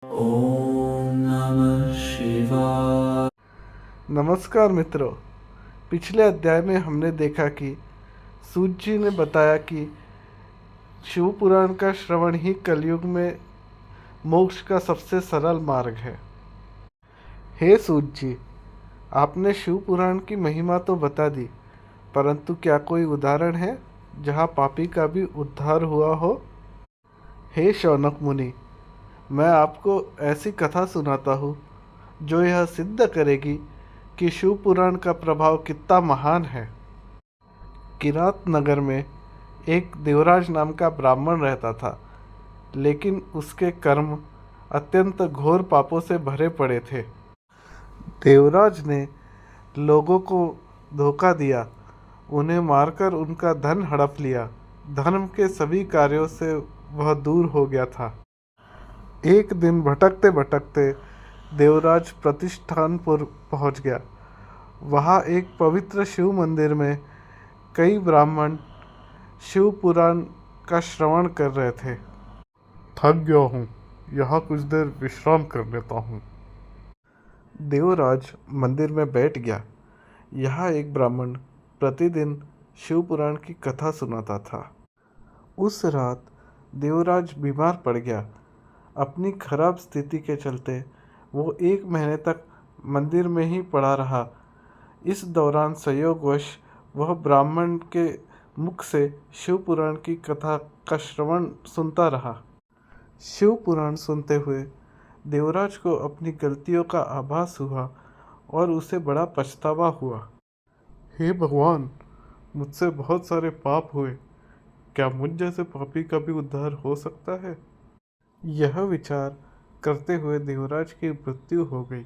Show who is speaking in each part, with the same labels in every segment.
Speaker 1: ओम नमः शिवाय।
Speaker 2: नमस्कार मित्रों। पिछले अध्याय में हमने देखा कि सूत जी ने बताया कि शिव पुराण का श्रवण ही कलयुग में मोक्ष का सबसे सरल मार्ग है। हे सूत जी, आपने शिव पुराण की महिमा तो बता दी, परंतु क्या कोई उदाहरण है जहाँ पापी का भी उद्धार हुआ हो? हे शौनक मुनि, मैं आपको ऐसी कथा सुनाता हूँ जो यह सिद्ध करेगी कि शिव पुराण का प्रभाव कितना महान है। किरात नगर में एक देवराज नाम का ब्राह्मण रहता था, लेकिन उसके कर्म अत्यंत घोर पापों से भरे पड़े थे। देवराज ने लोगों को धोखा दिया, उन्हें मारकर उनका धन हड़प लिया। धर्म के सभी कार्यों से वह दूर हो गया था। एक दिन भटकते भटकते देवराज प्रतिष्ठानपुर पहुंच गया। वहां एक पवित्र शिव मंदिर में कई ब्राह्मण शिव पुराण का श्रवण कर रहे थे। थक गया हूँ, यहाँ कुछ देर विश्राम कर लेता हूँ। देवराज मंदिर में बैठ गया। यहाँ एक ब्राह्मण प्रतिदिन शिव पुराण की कथा सुनाता था। उस रात देवराज बीमार पड़ गया। अपनी खराब स्थिति के चलते वो 1 महीने तक मंदिर में ही पड़ा रहा। इस दौरान संयोगवश वह ब्राह्मण के मुख से शिव पुराण की कथा का श्रवण सुनता रहा। शिव पुराण सुनते हुए देवराज को अपनी गलतियों का आभास हुआ और उसे बड़ा पछतावा हुआ। हे भगवान, मुझसे बहुत सारे पाप हुए, क्या मुझ जैसे पापी का भी उद्धार हो सकता है? यह विचार करते हुए देवराज की मृत्यु हो गई।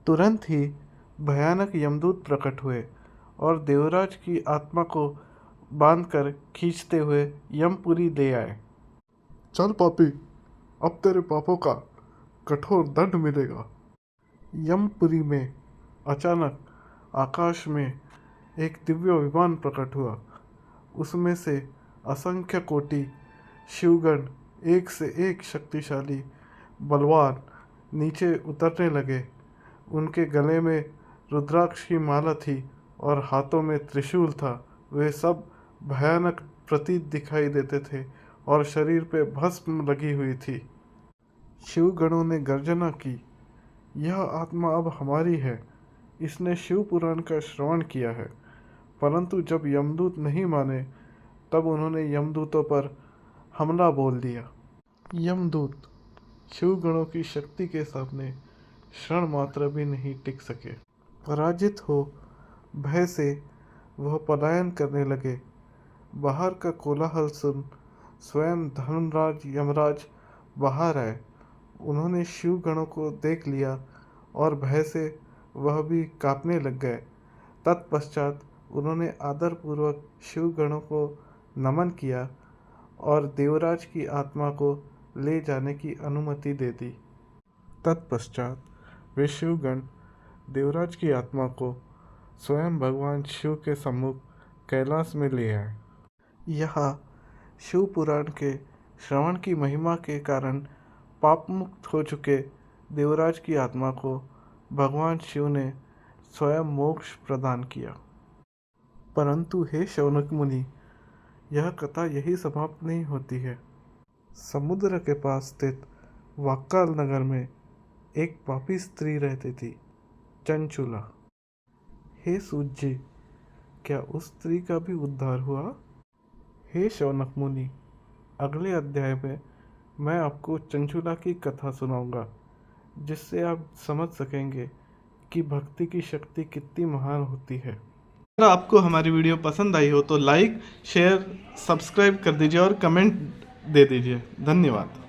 Speaker 2: तुरंत ही भयानक यमदूत प्रकट हुए और देवराज की आत्मा को बांधकर खींचते हुए यमपुरी ले आए। चल पापी, अब तेरे पापों का कठोर दंड मिलेगा। यमपुरी में अचानक आकाश में एक दिव्य विमान प्रकट हुआ। उसमें से असंख्य कोटि शिवगण एक से एक शक्तिशाली बलवान नीचे उतरने लगे। उनके गले में रुद्राक्ष की माला थी और हाथों में त्रिशूल था। वे सब भयानक प्रतीत दिखाई देते थे और शरीर पे भस्म लगी हुई थी। शिवगणों ने गर्जना की, यह आत्मा अब हमारी है। इसने शिव पुराण का श्रवण किया है। परंतु जब यमदूत नहीं माने, तब उन्होंने यमदूतों पर हमला बोल दिया। यमदूत शिवगणों की शक्ति के सामने क्षण मात्र भी नहीं टिक सके। पराजित हो भय से वह पलायन करने लगे। बाहर का कोलाहल सुन स्वयं धर्मराज यमराज बाहर आए। उन्होंने शिवगणों को देख लिया और भय से वह भी कांपने लग गए। तत्पश्चात उन्होंने आदरपूर्वक शिवगणों को नमन किया और देवराज की आत्मा को ले जाने की अनुमति दे दी। तत्पश्चात वे शिवगण देवराज की आत्मा को स्वयं भगवान शिव के सम्मुख कैलाश में ले आए। यहाँ शिव पुराण के श्रवण की महिमा के कारण पाप मुक्त हो चुके देवराज की आत्मा को भगवान शिव ने स्वयं मोक्ष प्रदान किया। परंतु हे शौनक मुनि, यह कथा यही समाप्त नहीं होती है। समुद्र के पास स्थित वाक्काल नगर में एक पापी स्त्री रहती थी, चंचुला। हे सूत जी, क्या उस स्त्री का भी उद्धार हुआ? हे शौनक मुनि, अगले अध्याय में मैं आपको चंचुला की कथा सुनाऊंगा, जिससे आप समझ सकेंगे कि भक्ति की शक्ति कितनी महान होती है। अगर आपको हमारी वीडियो पसंद आई हो तो लाइक, शेयर, सब्सक्राइब कर दीजिए और कमेंट दे दीजिए। धन्यवाद।